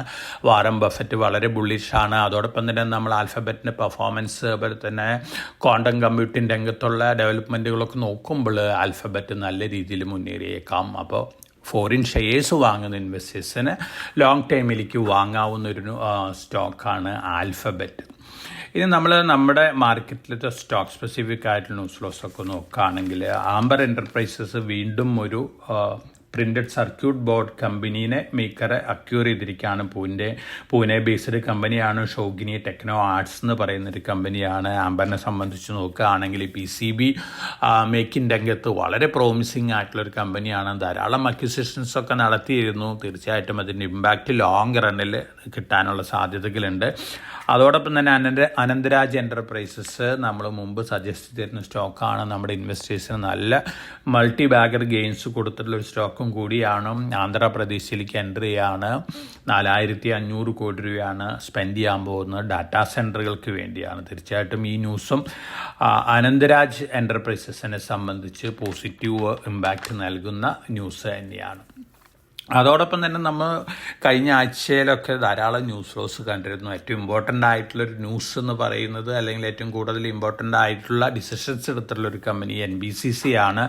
വാറൻ ബഫറ്റ് വളരെ ബുള്ളിഷാണ്. അതോടൊപ്പം തന്നെ നമ്മൾ ആൽഫബറ്റിൻ്റെ പെർഫോമൻസ് അതുപോലെ തന്നെ ക്വാണ്ടം കമ്പ്യൂട്ടിംഗ് രംഗത്തുള്ള ഡെവലപ്മെൻറ്റുകളൊക്കെ നോക്കുമ്പോൾ ആൽഫബറ്റ് നല്ല രീതിയിൽ മുന്നേറിയേക്കാം. അപ്പോൾ ഫോറിൻ ഷെയർസ് വാങ്ങുന്ന ഇൻവെസ്റ്റേഴ്സിന് ലോങ് ടൈമിലേക്ക് വാങ്ങാവുന്നൊരു സ്റ്റോക്കാണ് ആൽഫബറ്റ്. ഇനി നമ്മൾ നമ്മുടെ മാർക്കറ്റിലത്തെ സ്റ്റോക്ക് സ്പെസിഫിക് ആയിട്ടുള്ള ന്യൂസ് ഫ്ലോസ് ഒക്കെ നോക്കുകയാണെങ്കിൽ ആംബർ എൻ്റർപ്രൈസസ് വീണ്ടും ഒരു പ്രിൻറ്റഡ് സർക്യൂട്ട് ബോർഡ് കമ്പനീനെ മേക്കറെ അക്യൂർ ചെയ്തിരിക്കുകയാണ്. പൂനെ ബേസ്ഡ് കമ്പനിയാണ്. ഷോഗിനി ടെക്നോ ആർട്സ് എന്ന് പറയുന്നൊരു കമ്പനിയാണ്. ആംബറിനെ സംബന്ധിച്ച് നോക്കുകയാണെങ്കിൽ PCB മേക്കിംഗ് രംഗത്ത് വളരെ പ്രോമിസിങ് ആയിട്ടുള്ളൊരു കമ്പനിയാണ്. ധാരാളം അക്വിസിഷൻസ് ഒക്കെ നടത്തിയിരുന്നു. തീർച്ചയായിട്ടും അതിൻ്റെ ഇമ്പാക്റ്റ് ലോങ് റണ്ണിൽ കിട്ടാനുള്ള സാധ്യതകളുണ്ട്. അതോടൊപ്പം തന്നെ അനന്തരാജ് എൻ്റർപ്രൈസസ് നമ്മൾ മുമ്പ് സജസ്റ്റ് ചെയ്തിരുന്ന സ്റ്റോക്കാണ്. നമ്മുടെ ഇൻവെസ്റ്റേഴ്സിന് നല്ല മൾട്ടി ബാഗർ ഗെയിൻസ് കൊടുത്തിട്ടുള്ളൊരു സ്റ്റോക്കും കൂടിയാണ്. ആന്ധ്രാപ്രദേശിലേക്ക് എൻ്റർ ചെയ്യാണ്. 4,500 കോടി രൂപയാണ് സ്പെൻഡ് ചെയ്യാൻ പോകുന്നത്. ഡാറ്റാ സെൻറ്ററുകൾക്ക് വേണ്ടിയാണ്. തീർച്ചയായിട്ടും ഈ ന്യൂസും അനന്തരാജ് എൻ്റർപ്രൈസസിനെ സംബന്ധിച്ച് പോസിറ്റീവ് ഇമ്പാക്റ്റ് നൽകുന്ന ന്യൂസ് തന്നെയാണ്. അതോടൊപ്പം തന്നെ നമ്മൾ കഴിഞ്ഞ ആഴ്ചയിലൊക്കെ ധാരാളം ന്യൂസ് ഫ്ലോസ് കണ്ടിരുന്നു. ഏറ്റവും ഇമ്പോർട്ടൻ്റ് ആയിട്ടുള്ളൊരു ന്യൂസ് എന്ന് പറയുന്നത് അല്ലെങ്കിൽ ഏറ്റവും കൂടുതൽ ഇമ്പോർട്ടൻ്റ് ആയിട്ടുള്ള ഡിസിഷൻസ് എടുത്തിട്ടുള്ളൊരു കമ്പനി NBCC ആണ്.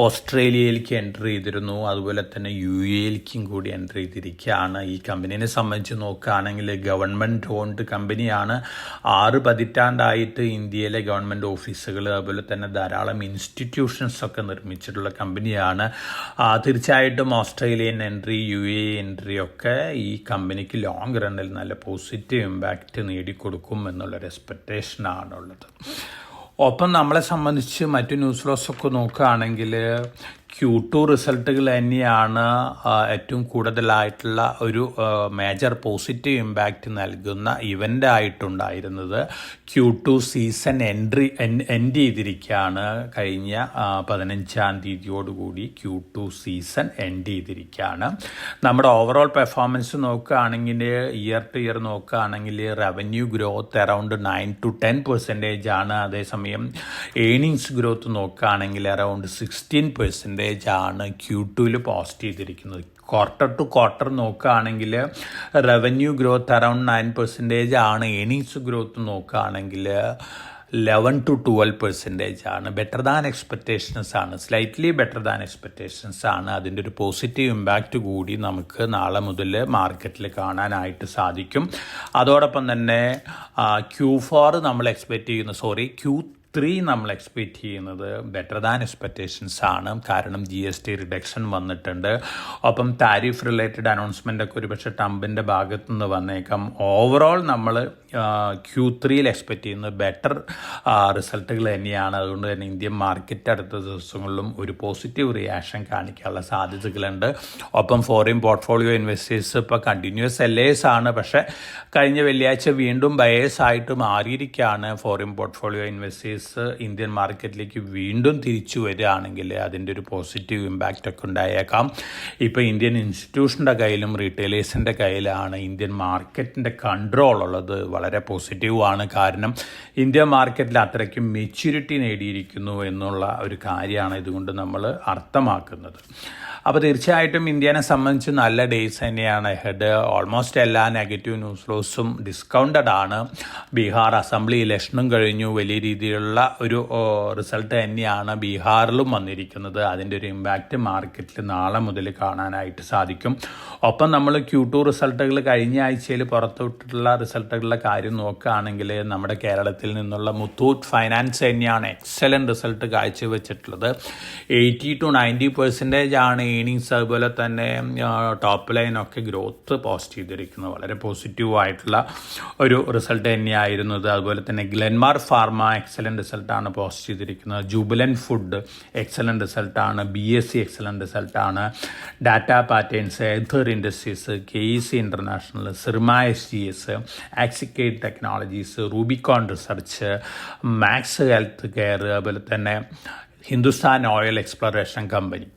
ഓസ്ട്രേലിയയിലേക്ക് എൻ്റർ ചെയ്തിരുന്നു. അതുപോലെ തന്നെ UAEയിലേക്കും കൂടി എൻ്റർ ചെയ്തിരിക്കുകയാണ്. ഈ കമ്പനീനെ സംബന്ധിച്ച് നോക്കുകയാണെങ്കിൽ ഗവൺമെൻറ് ഓൺഡ് കമ്പനിയാണ്. 6 പതിറ്റാണ്ടായിട്ട് ഇന്ത്യയിലെ ഗവൺമെൻറ് ഓഫീസുകൾ അതുപോലെ തന്നെ ധാരാളം ഇൻസ്റ്റിറ്റ്യൂഷൻസ് ഒക്കെ നിർമ്മിച്ചിട്ടുള്ള കമ്പനിയാണ്. തീർച്ചയായിട്ടും ഓസ്ട്രേലിയൻ എൻട്രി UAE എൻട്രി ഒക്കെ ഈ കമ്പനിക്ക് ലോങ് റണ്ണിൽ നല്ല പോസിറ്റീവ് ഇമ്പാക്റ്റ് നേടിക്കൊടുക്കും എന്നുള്ളൊരു എക്സ്പെക്റ്റേഷനാണുള്ളത്. ഒപ്പം നമ്മളെ സംബന്ധിച്ച് മറ്റു ന്യൂസ് ഫ്ലോസ് ഒക്കെ നോക്കുകയാണെങ്കിൽ Q2 റിസൾട്ടുകൾ തന്നെയാണ് ഏറ്റവും കൂടുതലായിട്ടുള്ള ഒരു മേജർ പോസിറ്റീവ് ഇമ്പാക്റ്റ് നൽകുന്ന ഇവൻ്റ് ആയിട്ടുണ്ടായിരുന്നത്. Q2 സീസൺ എൻഡ് ചെയ്തിരിക്കുകയാണ്. കഴിഞ്ഞ 15-ാം തീയതിയോടുകൂടി Q2 സീസൺ എൻഡ് ചെയ്തിരിക്കുകയാണ്. നമ്മുടെ ഓവറോൾ പെർഫോമൻസ് നോക്കുകയാണെങ്കിൽ ഇയർ ടു ഇയർ നോക്കുകയാണെങ്കിൽ റവന്യൂ ഗ്രോത്ത് അറൗണ്ട് 9-10% ആണ്. അതേസമയം ഏണിങ്സ് ഗ്രോത്ത് നോക്കുകയാണെങ്കിൽ അറൗണ്ട് 16% ആണ് Q2 പോസ്റ്റ് ചെയ്തിരിക്കുന്നത്. ക്വാർട്ടർ ടു ക്വാർട്ടർ നോക്കുകയാണെങ്കിൽ റവന്യൂ ഗ്രോത്ത് അറൗണ്ട് 9% ആണ്. ഏണിങ്സ് ഗ്രോത്ത് നോക്കുകയാണെങ്കിൽ 11-12% ആണ്. ബെറ്റർ ദാൻ എക്സ്പെക്റ്റേഷൻസ് ആണ്, സ്ലൈറ്റ്ലി ബെറ്റർ ദാൻ എക്സ്പെക്റ്റേഷൻസ് ആണ്. അതിൻ്റെ ഒരു പോസിറ്റീവ് ഇമ്പാക്റ്റ് കൂടി നമുക്ക് നാളെ മുതൽ മാർക്കറ്റിൽ കാണാനായിട്ട് സാധിക്കും. അതോടൊപ്പം തന്നെ Q4 നമ്മൾ Q3 നമ്മൾ എക്സ്പെക്റ്റ് ചെയ്യുന്നത് ബെറ്റർ ദാൻ എക്സ്പെക്റ്റേഷൻസ് ആണ്. കാരണം GST റിഡക്ഷൻ വന്നിട്ടുണ്ട്. ഒപ്പം താരിഫ് റിലേറ്റഡ് അനൗൺസ്മെൻ്റ് ഒക്കെ ഒരുപക്ഷെ ട്രംപിൻ്റെ ഭാഗത്തു നിന്ന് വന്നേക്കാം. ഓവറോൾ നമ്മൾ Q3 എക്സ്പെക്റ്റ് ചെയ്യുന്നത് ബെറ്റർ റിസൾട്ടുകൾ തന്നെയാണ്. അതുകൊണ്ട് തന്നെ ഇന്ത്യൻ മാർക്കറ്റ് അടുത്ത ദിവസങ്ങളിലും ഒരു പോസിറ്റീവ് റിയാക്ഷൻ കാണിക്കാനുള്ള സാധ്യതകളുണ്ട്. ഒപ്പം ഫോറിൻ പോർട്ട്ഫോളിയോ ഇൻവെസ്റ്റേഴ്സ് ഇപ്പോൾ കണ്ടിന്യൂസ് സെല്ലേഴ്സ് ആണ്. പക്ഷേ കഴിഞ്ഞ വെള്ളിയാഴ്ച വീണ്ടും ബയേഴ്സ് ആയിട്ട് മാറിയിരിക്കുകയാണ്. ഫോറിൻ പോർട്ട്ഫോളിയോ ഇൻവെസ്റ്റേഴ്സ് ഇന്ത്യൻ മാർക്കറ്റിലേക്ക് വീണ്ടും തിരിച്ചു വരികയാണെങ്കിൽ അതിൻ്റെ ഒരു പോസിറ്റീവ് ഇമ്പാക്റ്റ് ഒക്കെ ഉണ്ടായേക്കാം. ഇപ്പോൾ ഇന്ത്യൻ ഇൻസ്റ്റിറ്റ്യൂഷൻ്റെ കയ്യിലും റീറ്റെയിലേഴ്സിൻ്റെ കയ്യിലാണ് ഇന്ത്യൻ മാർക്കറ്റിൻ്റെ കൺട്രോൾ ഉള്ളത്. വളരെ പോസിറ്റീവാണ്. കാരണം ഇന്ത്യൻ മാർക്കറ്റിൽ അത്രയ്ക്കും മെച്യൂരിറ്റി നേടിയിരിക്കുന്നു എന്നുള്ള ഒരു കാര്യമാണ് ഇതുകൊണ്ട് നമ്മൾ അർത്ഥമാക്കുന്നത്. അപ്പോൾ തീർച്ചയായിട്ടും ഇന്ത്യനെ സംബന്ധിച്ച് നല്ല ഡേയ്സ് തന്നെയാണ് ഹെഡ്. ഓൾമോസ്റ്റ് എല്ലാ നെഗറ്റീവ് ന്യൂസ് ഫ്ലോസും ഡിസ്കൗണ്ടഡ് ആണ്. ബീഹാർ അസംബ്ലി ഇലക്ഷനും കഴിഞ്ഞു. വലിയ രീതിയിലുള്ള ഒരു റിസൾട്ട് തന്നെയാണ് ബീഹാറിലും വന്നിരിക്കുന്നത്. അതിൻ്റെ ഒരു ഇമ്പാക്റ്റ് മാർക്കറ്റിൽ നാളെ മുതൽ കാണാനായിട്ട് സാധിക്കും. ഒപ്പം നമ്മൾ Q2 റിസൾട്ടുകൾ കഴിഞ്ഞ ആഴ്ചയിൽ പുറത്തുവിട്ടിട്ടുള്ള റിസൾട്ടുകളുടെ കാര്യം നോക്കുകയാണെങ്കിൽ നമ്മുടെ കേരളത്തിൽ നിന്നുള്ള മുത്തൂറ്റ് ഫൈനാൻസ് തന്നെയാണ് എക്സലൻറ്റ് റിസൾട്ട് കാഴ്ചവെച്ചിട്ടുള്ളത്. 80-90% ആണ് ഏണിങ്സ്. അതുപോലെ തന്നെ ടോപ്പ് ലൈനൊക്കെ ഗ്രോത്ത് പോസ്റ്റ് ചെയ്തിരിക്കുന്നത്. വളരെ പോസിറ്റീവായിട്ടുള്ള ഒരു റിസൾട്ട് തന്നെയായിരുന്നത്. അതുപോലെ തന്നെ ഗ്ലെൻമാർ ഫാർമ എക്സലൻറ്റ് റിസൾട്ടാണ് പോസ്റ്റ് ചെയ്തിരിക്കുന്നത്. ജൂബിലൻ ഫുഡ് എക്സലൻറ്റ് റിസൾട്ടാണ്. BSE എക്സലൻറ്റ് റിസൾട്ടാണ്. Data patterns, Ather Industries, KEC international, Syrma SGS, ആക്സിക്കേറ്റ് technologies, Rubicon research, Max Health care, അതുപോലെ തന്നെ ഹിന്ദുസ്ഥാൻ ഓയിൽ എക്സ്പ്ലോറേഷൻ കമ്പനി,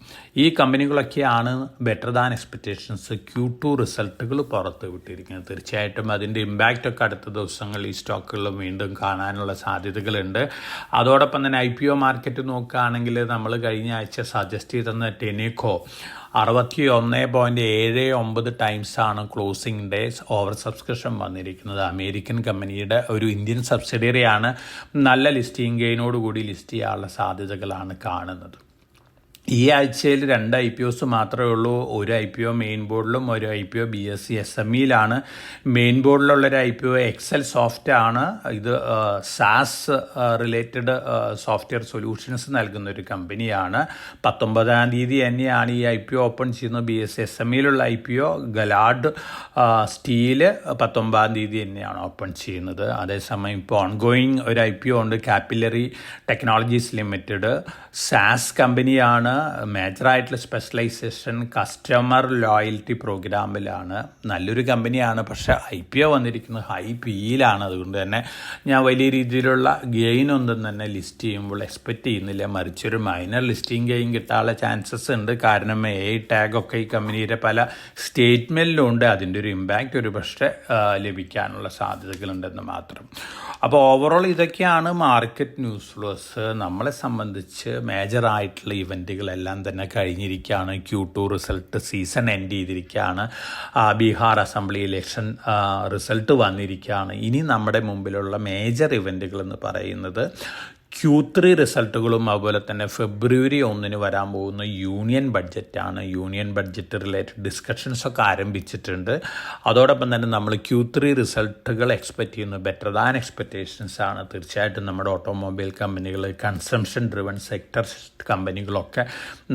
ഈ കമ്പനികളൊക്കെയാണ് ബെറ്റർ ദാൻ എക്സ്പെക്റ്റേഷൻസ് Q2 റിസൾട്ടുകൾ പുറത്ത് വിട്ടിരിക്കുന്നത്. തീർച്ചയായിട്ടും അതിൻ്റെ ഇമ്പാക്റ്റൊക്കെ അടുത്ത ദിവസങ്ങളിൽ ഈ സ്റ്റോക്കുകളിൽ വീണ്ടും കാണാനുള്ള സാധ്യതകളുണ്ട്. അതോടൊപ്പം തന്നെ IPO മാർക്കറ്റ് നോക്കുകയാണെങ്കിൽ നമ്മൾ കഴിഞ്ഞ ആഴ്ച സജസ്റ്റ് ചെയ്തെന്ന ടെനിക്കോ 61.79 ടൈംസാണ് ക്ലോസിംഗ് ഡേയ്സ്. ഓവർ സബ്സ്ക്രിപ്ഷൻ വന്നിരിക്കുന്നത്. അമേരിക്കൻ കമ്പനിയുടെ ഒരു ഇന്ത്യൻ സബ്സിഡിയറിയാണ്. നല്ല ലിസ്റ്റിംഗ് ഗെയിനോടുകൂടി ലിസ്റ്റ് ചെയ്യാനുള്ള സാധ്യതകളാണ് കാണുന്നത്. ഈ ആഴ്ചയിൽ 2 IPOs മാത്രമേ ഉള്ളൂ. ഒരു IPO മെയിൻ ബോർഡിലും ഒരു IPO BSE SMEയിലാണ്. മെയിൻ ബോർഡിലുള്ളൊരു IPO എക്സൽ സോഫ്റ്റ് ആണ്. ഇത് സാസ് റിലേറ്റഡ് സോഫ്റ്റ്വെയർ സൊല്യൂഷൻസ് നൽകുന്ന ഒരു കമ്പനിയാണ്. 19-ാം തീയതി തന്നെയാണ് ഈ IPO ഓപ്പൺ ചെയ്യുന്നത്. BSE SMEയിലുള്ള IPO ഗലാഡ് സ്റ്റീല് 19-ാം തീയതി തന്നെയാണ് ഓപ്പൺ ചെയ്യുന്നത്. അതേസമയം ഇപ്പോൾ ഓൺഗോയിങ് ഒരു IPO ഉണ്ട്, കാപ്പിലറി ടെക്നോളജീസ് ലിമിറ്റഡ്. സാസ് കമ്പനിയാണ്. മേജറായിട്ടുള്ള സ്പെഷ്യലൈസേഷൻ കസ്റ്റമർ ലോയൽറ്റി പ്രോഗ്രാമിലാണ്. നല്ലൊരു കമ്പനിയാണ്. പക്ഷേ IPO വന്നിരിക്കുന്നത് ഹൈ PEയിലാണ്. അതുകൊണ്ട് തന്നെ ഞാൻ വലിയ രീതിയിലുള്ള ഗെയിൻ ഒന്നും തന്നെ ലിസ്റ്റ് ചെയ്യുമ്പോൾ എക്സ്പെക്റ്റ് ചെയ്യുന്നില്ല. മറിച്ചൊരു മൈനർ ലിസ്റ്റിംഗ് ഗെയിൻ കിട്ടാനുള്ള ചാൻസസ് ഉണ്ട്. കാരണം ടാഗൊക്കെ ഈ കമ്പനിയുടെ പല സ്റ്റേറ്റ്മെൻറ്റിലും ഉണ്ട്. അതിൻ്റെ ഒരു ഇമ്പാക്റ്റ് ഒരു പക്ഷേ ലഭിക്കാനുള്ള സാധ്യതകളുണ്ടെന്ന് മാത്രം. അപ്പോൾ ഓവറോൾ ഇതൊക്കെയാണ് മാർക്കറ്റ് ന്യൂസ് ഫ്ലോസ്. നമ്മളെ സംബന്ധിച്ച് മേജറായിട്ടുള്ള ഇവൻറ്റുകളെല്ലാം തന്നെ കഴിഞ്ഞിരിക്കുകയാണ്. Q2 റിസൾട്ട് സീസൺ എൻഡ് ചെയ്തിരിക്കുകയാണ്. ബീഹാർ അസംബ്ലി ഇലക്ഷൻ റിസൾട്ട് വന്നിരിക്കുകയാണ്. ഇനി നമ്മുടെ മുമ്പിലുള്ള മേജർ ഇവൻറ്റുകളെന്ന് പറയുന്നത് Q3 റിസൾട്ടുകളും അതുപോലെ തന്നെ ഫെബ്രുവരി 1 വരാൻ പോകുന്ന യൂണിയൻ ബഡ്ജറ്റാണ്. യൂണിയൻ ബഡ്ജറ്റ് റിലേറ്റഡ് ഡിസ്കഷൻസൊക്കെ ആരംഭിച്ചിട്ടുണ്ട്. അതോടൊപ്പം തന്നെ നമ്മൾ Q3 റിസൾട്ടുകൾ എക്സ്പെക്റ്റ് ചെയ്യുന്നത് ബെറ്റർ ദാൻ എക്സ്പെക്റ്റേഷൻസ് ആണ്. തീർച്ചയായിട്ടും നമ്മുടെ ഓട്ടോമൊബൈൽ കമ്പനികൾ, കൺസംഷൻ ഡ്രിവൺ സെക്ടർ കമ്പനികളൊക്കെ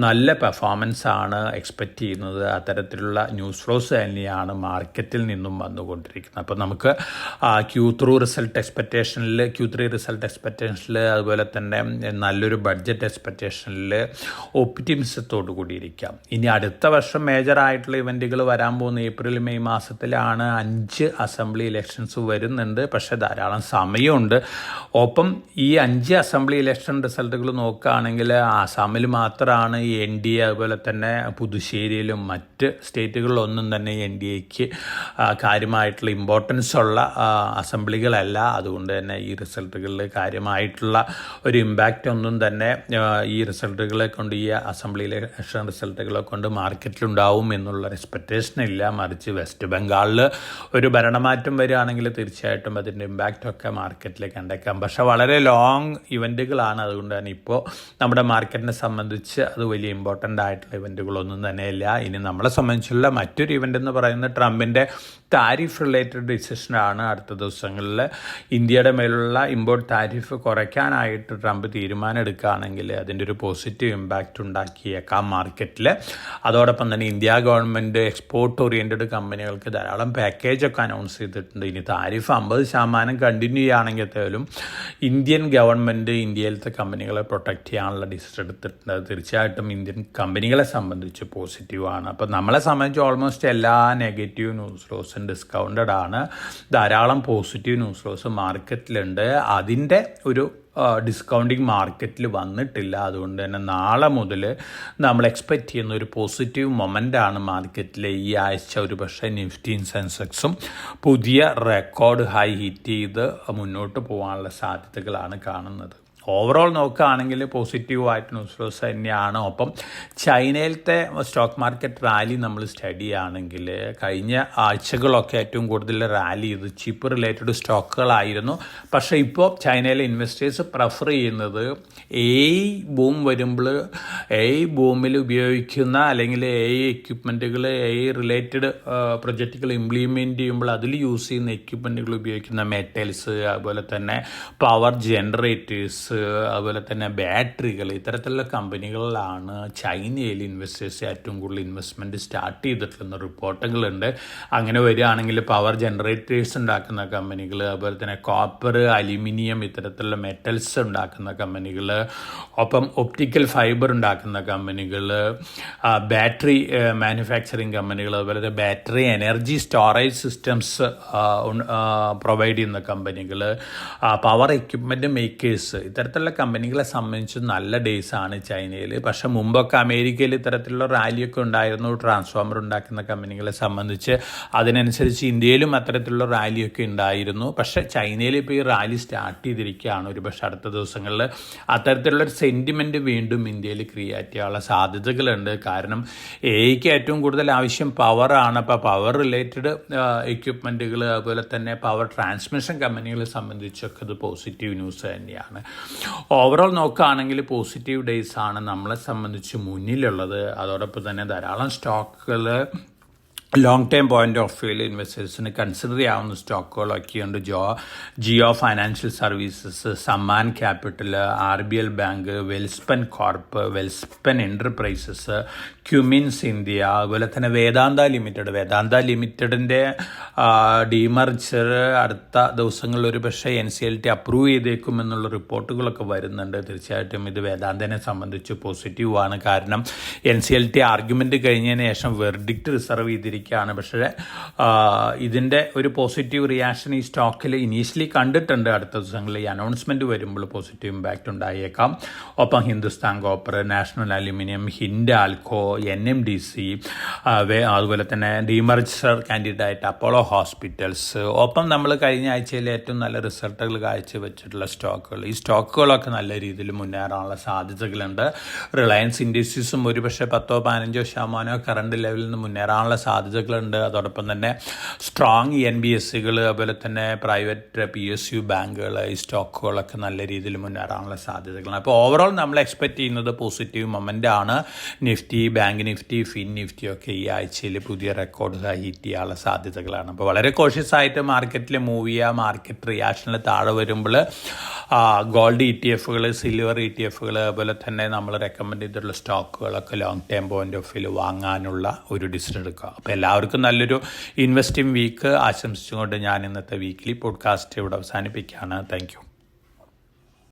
നല്ല പെർഫോമൻസ് ആണ് എക്സ്പെക്റ്റ് ചെയ്യുന്നത്. അത്തരത്തിലുള്ള ന്യൂസ് ഫ്ലോസ് തന്നെയാണ് മാർക്കറ്റിൽ നിന്നും വന്നുകൊണ്ടിരിക്കുന്നത്. അപ്പോൾ നമുക്ക് Q3 റിസൾട്ട് എക്സ്പെക്റ്റേഷനിൽ അതുപോലെ അതുപോലെ തന്നെ നല്ലൊരു ബഡ്ജറ്റ് എക്സ്പെക്റ്റേഷനിൽ ഒപ്റ്റിമിസത്തോടു കൂടിയിരിക്കാം. ഇനി അടുത്ത വർഷം മേജറായിട്ടുള്ള ഇവൻറ്റുകൾ വരാൻ പോകുന്ന ഏപ്രിൽ മെയ് മാസത്തിലാണ് 5 അസംബ്ലി ഇലക്ഷൻസ് വരുന്നുണ്ട്. പക്ഷേ ധാരാളം സമയമുണ്ട്. ഒപ്പം ഈ 5 അസംബ്ലി ഇലക്ഷൻ റിസൾട്ടുകൾ നോക്കുകയാണെങ്കിൽ ആസാമിൽ മാത്രമാണ് NDA, അതുപോലെ തന്നെ പുതുശ്ശേരിയിലും മറ്റ് സ്റ്റേറ്റുകളിലൊന്നും തന്നെ NDAക്ക് കാര്യമായിട്ടുള്ള ഇമ്പോർട്ടൻസ് ഉള്ള അസംബ്ലികളല്ല. അതുകൊണ്ട് തന്നെ ഈ റിസൾട്ടുകളിൽ കാര്യമായിട്ടുള്ള ഒരു ഇമ്പാക്റ്റ് ഒന്നും തന്നെ ഈ റിസൾട്ടുകളെ കൊണ്ട്, ഈ അസംബ്ലി ഇലക്ഷൻ റിസൾട്ടുകളെ കൊണ്ട് മാർക്കറ്റിലുണ്ടാവും എന്നുള്ള എക്സ്പെക്റ്റേഷൻ ഇല്ല. മറിച്ച് വെസ്റ്റ് ബംഗാളിൽ ഒരു ഭരണമാറ്റം വരികയാണെങ്കിൽ തീർച്ചയായിട്ടും അതിൻ്റെ ഇമ്പാക്റ്റൊക്കെ മാർക്കറ്റിൽ കണ്ടേക്കാം. പക്ഷേ വളരെ ലോങ് ഇവൻറ്റുകളാണ്. അതുകൊണ്ട് തന്നെ ഇപ്പോൾ നമ്മുടെ മാർക്കറ്റിനെ സംബന്ധിച്ച് അത് വലിയ ഇമ്പോർട്ടൻ്റ് ആയിട്ടുള്ള ഇവൻറ്റുകളൊന്നും തന്നെയില്ല. ഇനി നമ്മളെ സംബന്ധിച്ചുള്ള മറ്റൊരു ഇവൻ്റ് എന്ന് പറയുന്നത് ട്രംപിൻ്റെ താരിഫ് റിലേറ്റഡ് ഡിസിഷനാണ്. അടുത്ത ദിവസങ്ങളിൽ ഇന്ത്യയുടെ മേലുള്ള ഇമ്പോർട്ട് താരിഫ് കുറയ്ക്കാനായിട്ട് ട്രംപ് തീരുമാനം എടുക്കുകയാണെങ്കിൽ അതിൻ്റെ ഒരു പോസിറ്റീവ് ഇമ്പാക്റ്റ് ഉണ്ടാക്കിയേക്കാം മാർക്കറ്റിൽ. അതോടൊപ്പം തന്നെ ഇന്ത്യ ഗവൺമെൻറ് എക്സ്പോർട്ട് ഓറിയൻറ്റഡ് കമ്പനികൾക്ക് ധാരാളം പാക്കേജൊക്കെ അനൗൺസ് ചെയ്തിട്ടുണ്ട്. ഇനി താരിഫ് 50% കണ്ടിന്യൂ ചെയ്യുകയാണെങ്കിൽ പോലും ഇന്ത്യൻ ഗവൺമെൻറ് ഇന്ത്യയിലത്തെ കമ്പനികളെ പ്രൊട്ടക്റ്റ് ചെയ്യാനുള്ള ഡിസിഷൻ എടുത്തിട്ടുണ്ട്. തീർച്ചയായിട്ടും ഇന്ത്യൻ കമ്പനികളെ സംബന്ധിച്ച് പോസിറ്റീവാണ്. അപ്പോൾ നമ്മളെ സംബന്ധിച്ച് ഓൾമോസ്റ്റ് എല്ലാ നെഗറ്റീവ് ന്യൂസ് ഫ്ലോസും ഡിസ്കൗണ്ടഡ് ആണ്. ധാരാളം പോസിറ്റീവ് ന്യൂസ് ഫ്ലോസ് മാർക്കറ്റിലുണ്ട്. അതിൻ്റെ ഒരു ഡിസ്കൗണ്ടിങ് മാർക്കറ്റിൽ വന്നിട്ടില്ല. അതുകൊണ്ട് തന്നെ നാളെ മുതൽ നമ്മൾ എക്സ്പെക്റ്റ് ചെയ്യുന്ന ഒരു പോസിറ്റീവ് മൊമെൻ്റാണ് മാർക്കറ്റിൽ. ഈ ആഴ്ച ഒരു പക്ഷേ നിഫ്റ്റിയും സെൻസെക്സും പുതിയ റെക്കോർഡ് ഹൈ ഹിറ്റ് ചെയ്ത് മുന്നോട്ട് പോകാനുള്ള സാധ്യതകളാണ് കാണുന്നത്. ഓവറോൾ നോക്കുകയാണെങ്കിൽ പോസിറ്റീവായിട്ട് ന്യൂസ് ഫ്ലോസ് തന്നെയാണ്. ഒപ്പം ചൈനയിലത്തെ സ്റ്റോക്ക് മാർക്കറ്റ് റാലി നമ്മൾ സ്റ്റഡി ആണെങ്കിൽ കഴിഞ്ഞ ആഴ്ചകളൊക്കെ ഏറ്റവും കൂടുതൽ റാലി ചെയ്ത് ചിപ്പ് റിലേറ്റഡ് സ്റ്റോക്കുകളായിരുന്നു. പക്ഷേ ഇപ്പോൾ ചൈനയിലെ ഇൻവെസ്റ്റേഴ്സ് പ്രിഫർ ചെയ്യുന്നത് ബൂം വരുമ്പോൾ ബൂമിൽ ഉപയോഗിക്കുന്ന അല്ലെങ്കിൽ എക്യുപ്മെൻറ്റുകൾ റിലേറ്റഡ് പ്രൊജക്റ്റുകൾ ഇംപ്ലിമെൻറ്റ് ചെയ്യുമ്പോൾ അതിൽ യൂസ് ചെയ്യുന്ന എക്യുപ്മെൻറ്റുകൾ ഉപയോഗിക്കുന്ന മെറ്റൽസ്, അതുപോലെ തന്നെ പവർ ജനറേറ്റേഴ്സ്, അതുപോലെ തന്നെ ബാറ്ററികൾ, ഇത്തരത്തിലുള്ള കമ്പനികളിലാണ് ചൈനയിൽ ഇൻവെസ്റ്റേഴ്സ് ഏറ്റവും കൂടുതൽ ഇൻവെസ്റ്റ്മെൻറ്റ് സ്റ്റാർട്ട് ചെയ്തിട്ടുള്ള റിപ്പോർട്ടുകളുണ്ട്. അങ്ങനെ വരികയാണെങ്കിൽ പവർ ജനറേറ്റേഴ്സ് ഉണ്ടാക്കുന്ന കമ്പനികൾ, അതുപോലെ തന്നെ കോപ്പർ, അലുമിനിയം ഇത്തരത്തിലുള്ള മെറ്റൽസ് ഉണ്ടാക്കുന്ന കമ്പനികൾ, ഒപ്പം ഒപ്റ്റിക്കൽ ഫൈബർ ഉണ്ടാക്കുന്ന കമ്പനികൾ, ബാറ്ററി മാനുഫാക്ചറിങ് കമ്പനികൾ, അതുപോലെ തന്നെ battery energy storage systems provide ചെയ്യുന്ന കമ്പനികൾ, പവർ എക്യുപ്മെൻറ്റ് മേക്കേഴ്സ്, ഇത്തരത്തിലുള്ള കമ്പനികളെ സംബന്ധിച്ച് നല്ല ഡേയ്സാണ് ചൈനയിൽ. പക്ഷേ മുമ്പൊക്കെ അമേരിക്കയിൽ ഇത്തരത്തിലുള്ള റാലിയൊക്കെ ഉണ്ടായിരുന്നു ട്രാൻസ്ഫോമർ ഉണ്ടാക്കുന്ന കമ്പനികളെ സംബന്ധിച്ച്. അതിനനുസരിച്ച് ഇന്ത്യയിലും അത്തരത്തിലുള്ള റാലിയൊക്കെ ഉണ്ടായിരുന്നു. പക്ഷേ ചൈനയിൽ ഇപ്പോൾ ഈ റാലി സ്റ്റാർട്ട് ചെയ്തിരിക്കുകയാണ്. ഒരു പക്ഷേ അടുത്ത ദിവസങ്ങളിൽ അത്തരത്തിലുള്ളൊരു സെൻറ്റിമെൻറ്റ് വീണ്ടും ഇന്ത്യയിൽ ക്രിയേറ്റ് ചെയ്യാനുള്ള സാധ്യതകളുണ്ട്. കാരണം എയ്ക്ക് ഏറ്റവും കൂടുതൽ ആവശ്യം പവറാണ്. അപ്പോൾ പവർ റിലേറ്റഡ് എക്യുപ്മെൻറ്റുകൾ, അതുപോലെ തന്നെ പവർ ട്രാൻസ്മിഷൻ കമ്പനികളെ സംബന്ധിച്ചൊക്കെ ഇത് പോസിറ്റീവ് ന്യൂസ് തന്നെയാണ്. ഓവറോൾ നോക്കുകയാണെങ്കിൽ പോസിറ്റീവ് ഡേയ്സ് ആണ് നമ്മളെ സംബന്ധിച്ച് മുന്നിലുള്ളത്. അതോടൊപ്പം തന്നെ ധാരാളം സ്റ്റോക്കുകൾ ലോങ് ടൈം പോയിന്റ് ഓഫ് വ്യൂവിൽ ഇൻവെസ്റ്റേഴ്സിന് കൺസിഡർ ചെയ്യാവുന്ന സ്റ്റോക്കുകളൊക്കെയുണ്ട്. Jio financial services, Sammaan capital, RBL bank, Welspun corp, Welspun enterprises, Cummins India, അതുപോലെ തന്നെ വേദാന്ത ലിമിറ്റഡിൻ്റെ ഡീമർജർ അടുത്ത ദിവസങ്ങളിൽ ഒരു പക്ഷേ NCLT അപ്രൂവ് ചെയ്തേക്കുമെന്നുള്ള റിപ്പോർട്ടുകളൊക്കെ വരുന്നുണ്ട്. തീർച്ചയായിട്ടും ഇത് വേദാന്തനെ സംബന്ധിച്ച് പോസിറ്റീവാണ്. കാരണം NCLT ആർഗ്യുമെൻ്റ് കഴിഞ്ഞതിന് ശേഷം വെർഡിക്റ്റ് റിസർവ് ചെയ്തിരിക്കുകയാണ്. പക്ഷേ ഇതിൻ്റെ ഒരു പോസിറ്റീവ് റിയാക്ഷൻ ഈ സ്റ്റോക്കിൽ ഇനീഷ്യലി കണ്ടിട്ടുണ്ട്. അടുത്ത ദിവസങ്ങളിൽ ഈ അനൗൺസ്മെൻറ്റ് വരുമ്പോൾ പോസിറ്റീവ് ഇമ്പാക്റ്റ് ഉണ്ടായേക്കാം. ഒപ്പം Hindustan copper, national aluminium, Hindalco, NMDC, അതുപോലെ തന്നെ ഡീമർജർ കാൻഡിഡേറ്റ് അപ്പോളോ ഹോസ്പിറ്റൽസ്, ഒപ്പം നമ്മൾ കഴിഞ്ഞ ആഴ്ചയിൽ ഏറ്റവും നല്ല റിസൾട്ടുകൾ കാഴ്ചവെച്ചിട്ടുള്ള സ്റ്റോക്കുകൾ, ഈ സ്റ്റോക്കുകളൊക്കെ നല്ല രീതിയിൽ മുന്നേറാനുള്ള സാധ്യതകളുണ്ട്. റിലയൻസ് ഇൻഡസ്ട്രീസും ഒരുപക്ഷെ 10-15% കറണ്ട് ലെവലിൽ നിന്ന് മുന്നേറാനുള്ള സാധ്യതകളുണ്ട്. അതോടൊപ്പം തന്നെ സ്ട്രോങ് NBSകൾ, അതുപോലെ തന്നെ പ്രൈവറ്റ് PSU ബാങ്കുകൾ, ഈ സ്റ്റോക്കുകളൊക്കെ നല്ല രീതിയിൽ മുന്നേറാനുള്ള സാധ്യതകളാണ്. അപ്പോൾ ഓവറോൾ നമ്മൾ എക്സ്പെക്റ്റ് ചെയ്യുന്നത് പോസിറ്റീവ് മൊമെൻ്റ് ആണ്. Nifty, Bank Nifty, Fin Nifty ഒക്കെ ഈ ആഴ്ചയിൽ പുതിയ റെക്കോർഡ് ഹിറ്റ് ചെയ്യാനുള്ള സാധ്യതകളാണ്. അപ്പോൾ വളരെ കോഷ്യസ് ആയിട്ട് മാർക്കറ്റിൽ മൂവ് ചെയ്യുക. മാർക്കറ്റ് റിയാക്ഷനിൽ താഴെ വരുമ്പോൾ ഗോൾഡ് ETF-കൾ, സിൽവർ ETF-കൾ, അതുപോലെ തന്നെ നമ്മൾ റെക്കമെൻഡ് ചെയ്തിട്ടുള്ള സ്റ്റോക്കുകളൊക്കെ ലോങ് ടൈം പോയിന്റ് ഓഫ് വ്യൂവിൽ വാങ്ങാനുള്ള ഒരു ഡിസിഷൻ എടുക്കുക. അപ്പോൾ എല്ലാവർക്കും നല്ലൊരു ഇൻവെസ്റ്റിംഗ് വീക്ക് ആശംസിച്ചുകൊണ്ട് ഞാൻ ഇന്നത്തെ വീക്ക്ലി പോഡ്കാസ്റ്റ് ഇവിടെ അവസാനിപ്പിക്കുകയാണ്. Thank you.